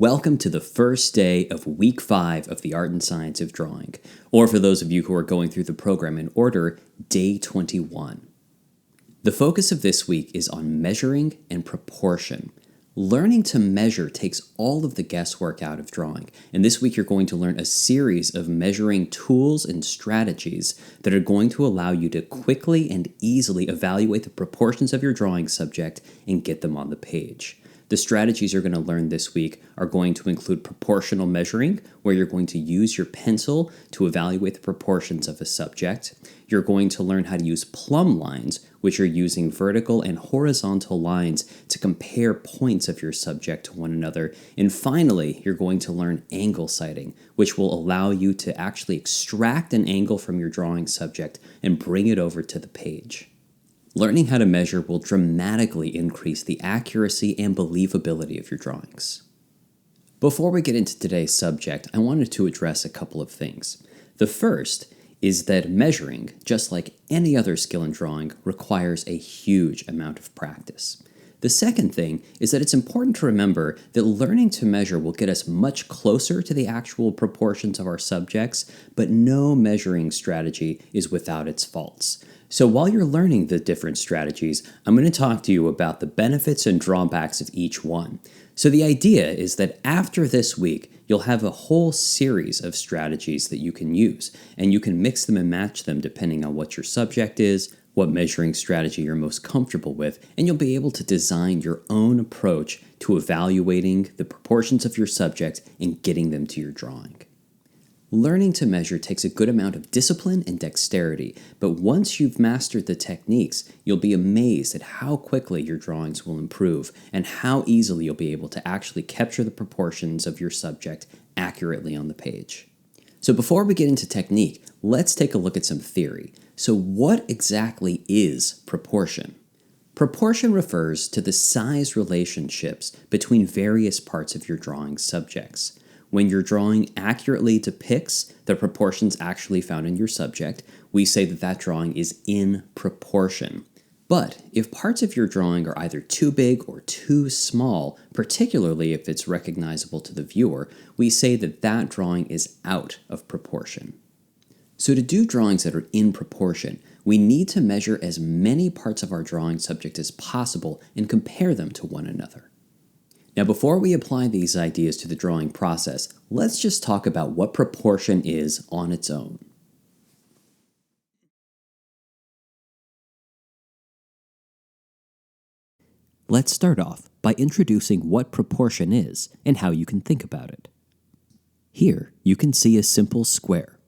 Welcome to the first day of week 5 of the Art and Science of Drawing, or for those of you who are going through the program in order, day 21. The focus of this week is on measuring and proportion. Learning to measure takes all of the guesswork out of drawing, and this week you're going to learn a series of measuring tools and strategies that are going to allow you to quickly and easily evaluate the proportions of your drawing subject and get them on the page. The strategies you're going to learn this week are going to include proportional measuring, where you're going to use your pencil to evaluate the proportions of a subject. You're going to learn how to use plumb lines, which are using vertical and horizontal lines to compare points of your subject to one another. And finally, you're going to learn angle sighting, which will allow you to actually extract an angle from your drawing subject and bring it over to the page. Learning how to measure will dramatically increase the accuracy and believability of your drawings. Before we get into today's subject, I wanted to address a couple of things. The first is that measuring, just like any other skill in drawing, requires a huge amount of practice. The second thing is that it's important to remember that learning to measure will get us much closer to the actual proportions of our subjects, but no measuring strategy is without its faults. So while you're learning the different strategies, I'm going to talk to you about the benefits and drawbacks of each one. So the idea is that after this week, you'll have a whole series of strategies that you can use, and you can mix them and match them depending on what your subject is, what measuring strategy you're most comfortable with, and you'll be able to design your own approach to evaluating the proportions of your subject and getting them to your drawing. Learning to measure takes a good amount of discipline and dexterity, but once you've mastered the techniques, you'll be amazed at how quickly your drawings will improve and how easily you'll be able to actually capture the proportions of your subject accurately on the page. So before we get into technique, let's take a look at some theory. So what exactly is proportion? Proportion refers to the size relationships between various parts of your drawing subjects. When your drawing accurately depicts the proportions actually found in your subject, we say that that drawing is in proportion. But if parts of your drawing are either too big or too small, particularly if it's recognizable to the viewer, we say that that drawing is out of proportion. So to do drawings that are in proportion, we need to measure as many parts of our drawing subject as possible and compare them to one another. Now, before we apply these ideas to the drawing process, let's just talk about what proportion is on its own. Let's start off by introducing what proportion is and how you can think about it. Here, you can see a simple square.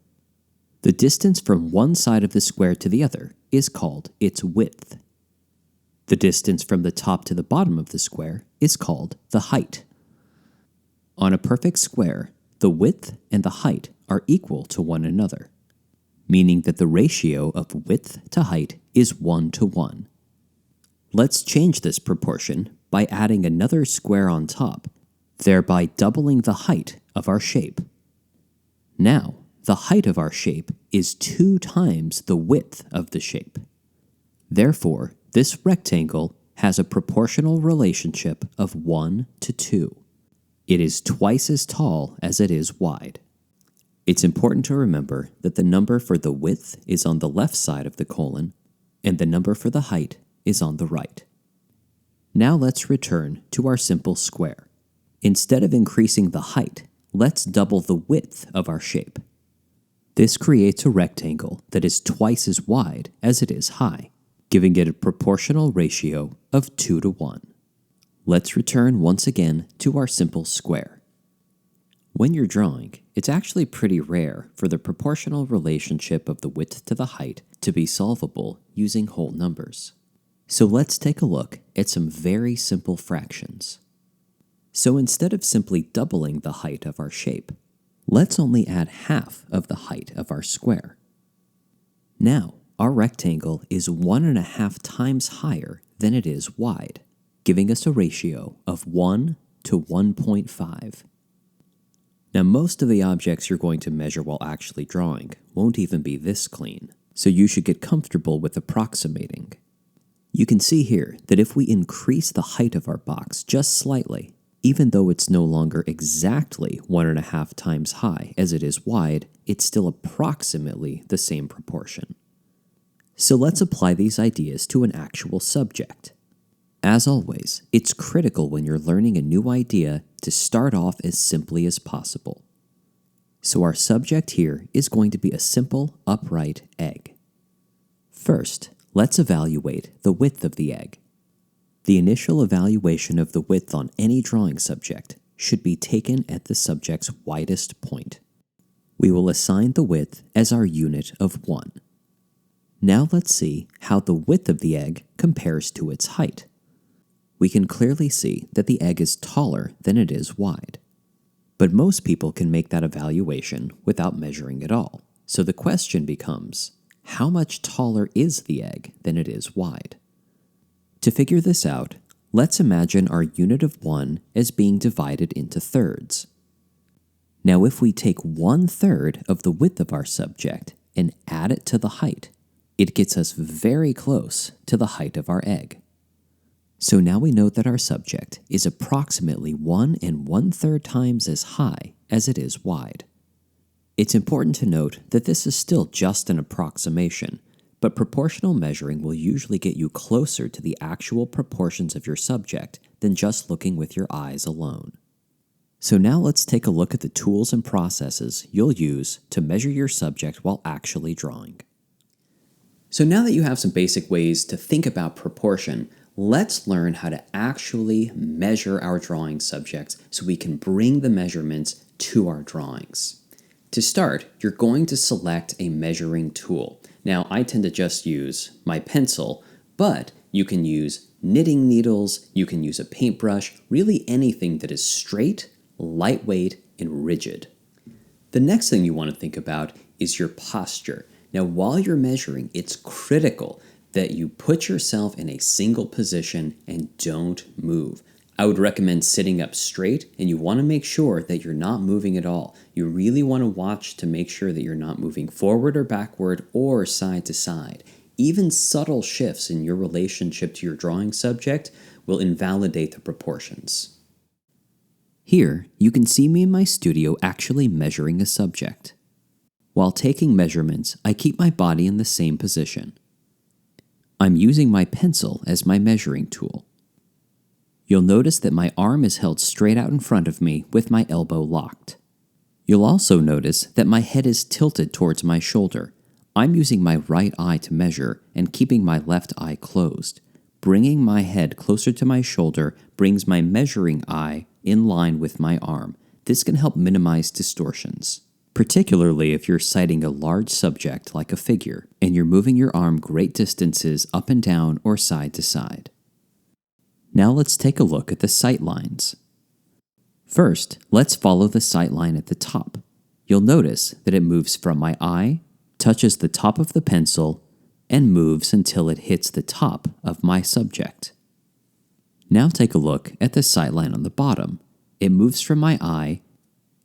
The distance from one side of the square to the other is called its width. The distance from the top to the bottom of the square is called the height. On a perfect square, the width and the height are equal to one another, meaning that the ratio of width to height is 1:1. Let's change this proportion by adding another square on top, thereby doubling the height of our shape. Now, the height of our shape is 2 times the width of the shape. Therefore, this rectangle has a proportional relationship of 1:2. It is twice as tall as it is wide. It's important to remember that the number for the width is on the left side of the colon, and the number for the height is on the right. Now let's return to our simple square. Instead of increasing the height, let's double the width of our shape. This creates a rectangle that is twice as wide as it is high, giving it a proportional ratio of 2:1. Let's return once again to our simple square. When you're drawing, it's actually pretty rare for the proportional relationship of the width to the height to be solvable using whole numbers. So let's take a look at some very simple fractions. So instead of simply doubling the height of our shape, let's only add half of the height of our square. Now, our rectangle is 1.5 times higher than it is wide, giving us a ratio of 1:1.5. Now, most of the objects you're going to measure while actually drawing won't even be this clean, so you should get comfortable with approximating. You can see here that if we increase the height of our box just slightly, Even though it's no longer exactly 1.5 times high as it is wide, it's still approximately the same proportion. So let's apply these ideas to an actual subject. As always, it's critical when you're learning a new idea to start off as simply as possible. So our subject here is going to be a simple, upright egg. First, let's evaluate the width of the egg. The initial evaluation of the width on any drawing subject should be taken at the subject's widest point. We will assign the width as our unit of 1. Now let's see how the width of the egg compares to its height. We can clearly see that the egg is taller than it is wide. But most people can make that evaluation without measuring at all. So the question becomes, how much taller is the egg than it is wide? To figure this out, let's imagine our unit of 1 as being divided into thirds. Now if we take 1/3 of the width of our subject and add it to the height, it gets us very close to the height of our egg. So now we know that our subject is approximately 1 1/3 times as high as it is wide. It's important to note that this is still just an approximation, but proportional measuring will usually get you closer to the actual proportions of your subject than just looking with your eyes alone. So now let's take a look at the tools and processes you'll use to measure your subject while actually drawing. So now that you have some basic ways to think about proportion, let's learn how to actually measure our drawing subjects so we can bring the measurements to our drawings. To start, you're going to select a measuring tool. Now, I tend to just use my pencil, but you can use knitting needles, you can use a paintbrush, really anything that is straight, lightweight, and rigid. The next thing you want to think about is your posture. Now, while you're measuring, it's critical that you put yourself in a single position and don't move. I would recommend sitting up straight, and you want to make sure that you're not moving at all. You really want to watch to make sure that you're not moving forward or backward or side to side. Even subtle shifts in your relationship to your drawing subject will invalidate the proportions. Here, you can see me in my studio actually measuring a subject. While taking measurements, I keep my body in the same position. I'm using my pencil as my measuring tool. You'll notice that my arm is held straight out in front of me with my elbow locked. You'll also notice that my head is tilted towards my shoulder. I'm using my right eye to measure and keeping my left eye closed. Bringing my head closer to my shoulder brings my measuring eye in line with my arm. This can help minimize distortions, particularly if you're sighting a large subject like a figure and you're moving your arm great distances up and down or side to side. Now let's take a look at the sight lines. First, let's follow the sight line at the top. You'll notice that it moves from my eye, touches the top of the pencil, and moves until it hits the top of my subject. Now take a look at the sight line on the bottom. It moves from my eye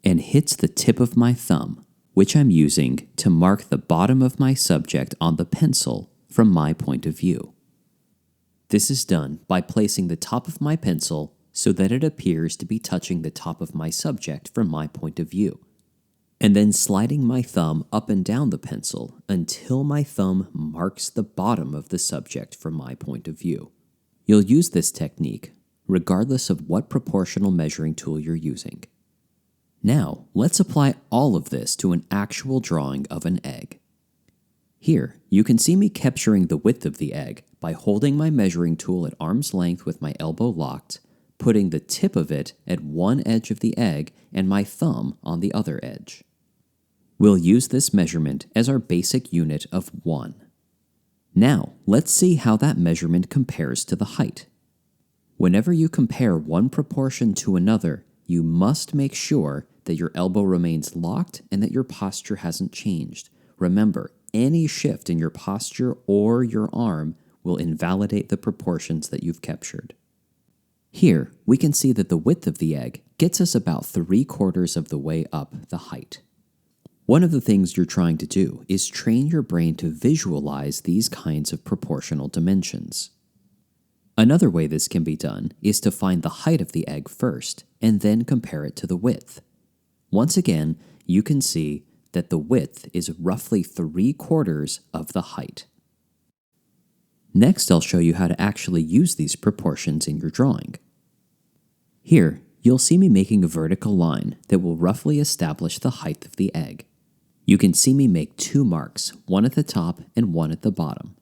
and hits the tip of my thumb, which I'm using to mark the bottom of my subject on the pencil from my point of view. This is done by placing the top of my pencil so that it appears to be touching the top of my subject from my point of view, and then sliding my thumb up and down the pencil until my thumb marks the bottom of the subject from my point of view. You'll use this technique regardless of what proportional measuring tool you're using. Now, let's apply all of this to an actual drawing of an egg. Here, you can see me capturing the width of the egg by holding my measuring tool at arm's length with my elbow locked, putting the tip of it at one edge of the egg and my thumb on the other edge. We'll use this measurement as our basic unit of 1. Now, let's see how that measurement compares to the height. Whenever you compare one proportion to another, you must make sure that your elbow remains locked and that your posture hasn't changed. Remember, any shift in your posture or your arm will invalidate the proportions that you've captured. Here, we can see that the width of the egg gets us about 3/4 of the way up the height. One of the things you're trying to do is train your brain to visualize these kinds of proportional dimensions. Another way this can be done is to find the height of the egg first and then compare it to the width. Once again, you can see that the width is roughly 3/4 of the height. Next, I'll show you how to actually use these proportions in your drawing. Here, you'll see me making a vertical line that will roughly establish the height of the egg. You can see me make 2 marks, one at the top and one at the bottom.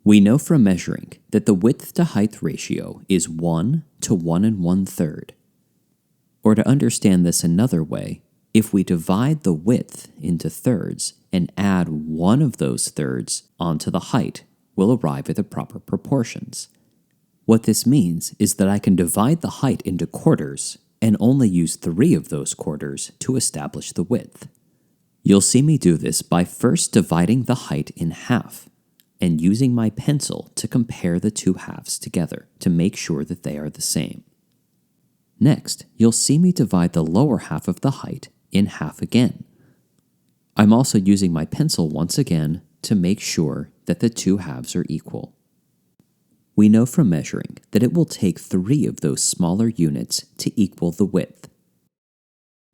We know from measuring that the width to height ratio is 1 to 1 1/3. Or to understand this another way, if we divide the width into thirds and add one of those thirds onto the height, we'll arrive at the proper proportions. What this means is that I can divide the height into quarters and only use 3 of those quarters to establish the width. You'll see me do this by first dividing the height in half and using my pencil to compare the 2 halves together to make sure that they are the same. Next, you'll see me divide the lower half of the height in half again. I'm also using my pencil once again to make sure that the 2 halves are equal. We know from measuring that it will take 3 of those smaller units to equal the width.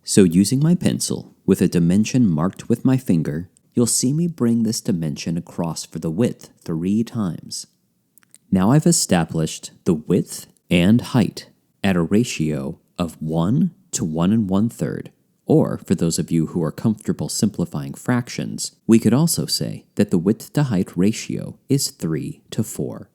So using my pencil with a dimension marked with my finger, you'll see me bring this dimension across for the width 3 times. Now I've established the width and height at a ratio of 1 to 1 1/3, or for those of you who are comfortable simplifying fractions, we could also say that the width to height ratio is 3 to 4.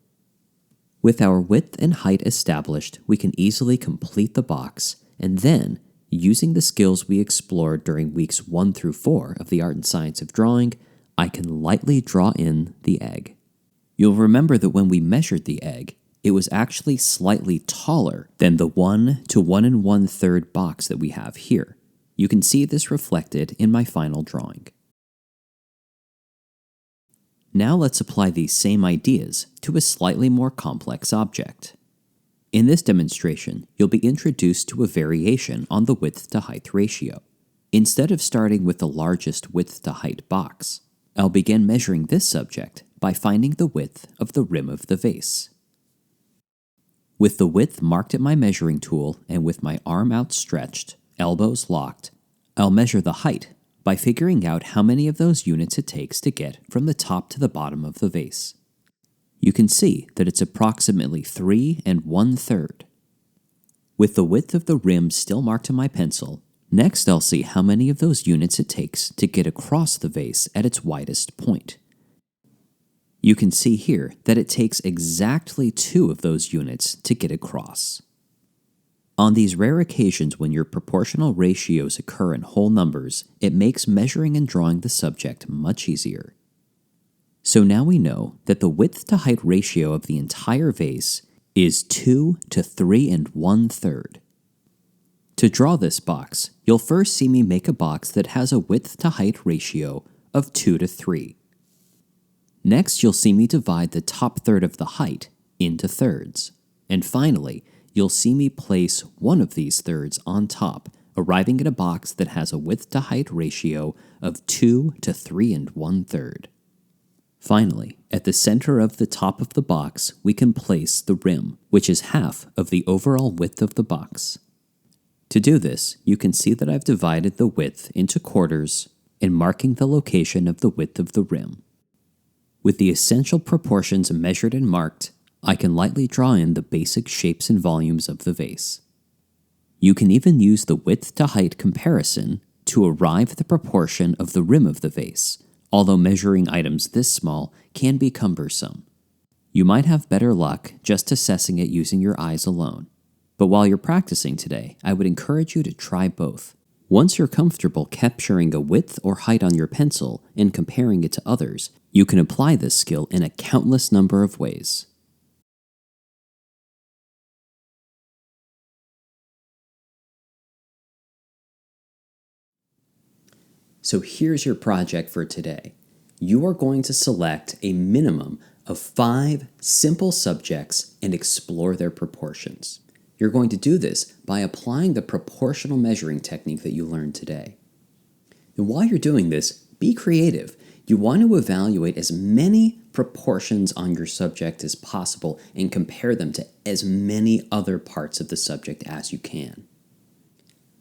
With our width and height established, we can easily complete the box, and then, using the skills we explored during weeks 1 through 4 of the Art and Science of Drawing, I can lightly draw in the egg. You'll remember that when we measured the egg, it was actually slightly taller than the 1 to 1 1/3 box that we have here. You can see this reflected in my final drawing. Now let's apply these same ideas to a slightly more complex object. In this demonstration, you'll be introduced to a variation on the width to height ratio. Instead of starting with the largest width to height box, I'll begin measuring this subject by finding the width of the rim of the vase. With the width marked at my measuring tool and with my arm outstretched, elbows locked, I'll measure the height by figuring out how many of those units it takes to get from the top to the bottom of the vase. You can see that it's approximately 3 1/3. With the width of the rim still marked in my pencil, next I'll see how many of those units it takes to get across the vase at its widest point. You can see here that it takes exactly 2 of those units to get across. On these rare occasions when your proportional ratios occur in whole numbers, it makes measuring and drawing the subject much easier. So now we know that the width to height ratio of the entire vase is 2 to 3 1/3. To draw this box, you'll first see me make a box that has a width to height ratio of 2 to 3. Next, you'll see me divide the top third of the height into thirds. And finally, you'll see me place one of these thirds on top, arriving at a box that has a width to height ratio of 2 to 3 1/3. Finally, at the center of the top of the box, we can place the rim, which is half of the overall width of the box. To do this, you can see that I've divided the width into quarters and marking the location of the width of the rim. With the essential proportions measured and marked, I can lightly draw in the basic shapes and volumes of the vase. You can even use the width to height comparison to arrive at the proportion of the rim of the vase, although measuring items this small can be cumbersome. You might have better luck just assessing it using your eyes alone. But while you're practicing today, I would encourage you to try both. Once you're comfortable capturing a width or height on your pencil and comparing it to others, you can apply this skill in a countless number of ways. So here's your project for today. You are going to select a minimum of 5 simple subjects and explore their proportions. You're going to do this by applying the proportional measuring technique that you learned today. And while you're doing this, be creative. You want to evaluate as many proportions on your subject as possible and compare them to as many other parts of the subject as you can.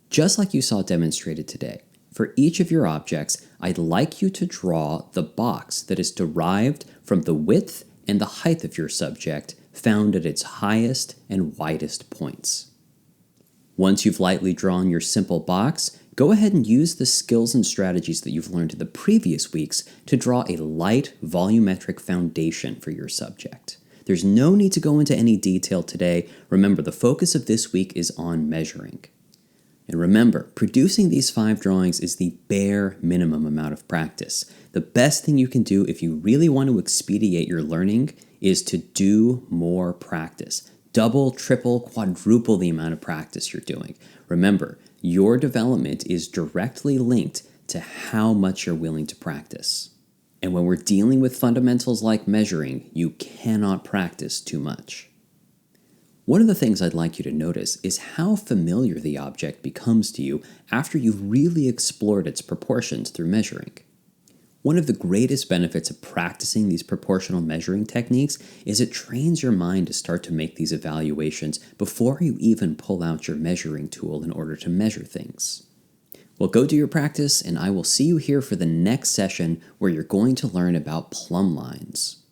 Just like you saw demonstrated today, for each of your objects, I'd like you to draw the box that is derived from the width and the height of your subject found at its highest and widest points. Once you've lightly drawn your simple box, go ahead and use the skills and strategies that you've learned in the previous weeks to draw a light volumetric foundation for your subject. There's no need to go into any detail today. Remember, the focus of this week is on measuring. And remember, producing these 5 drawings is the bare minimum amount of practice. The best thing you can do if you really want to expedite your learning is to do more practice. Double, triple, quadruple the amount of practice you're doing. Remember, your development is directly linked to how much you're willing to practice. And when we're dealing with fundamentals like measuring, you cannot practice too much. One of the things I'd like you to notice is how familiar the object becomes to you after you've really explored its proportions through measuring. One of the greatest benefits of practicing these proportional measuring techniques is it trains your mind to start to make these evaluations before you even pull out your measuring tool in order to measure things. Well, go do your practice, and I will see you here for the next session where you're going to learn about plumb lines.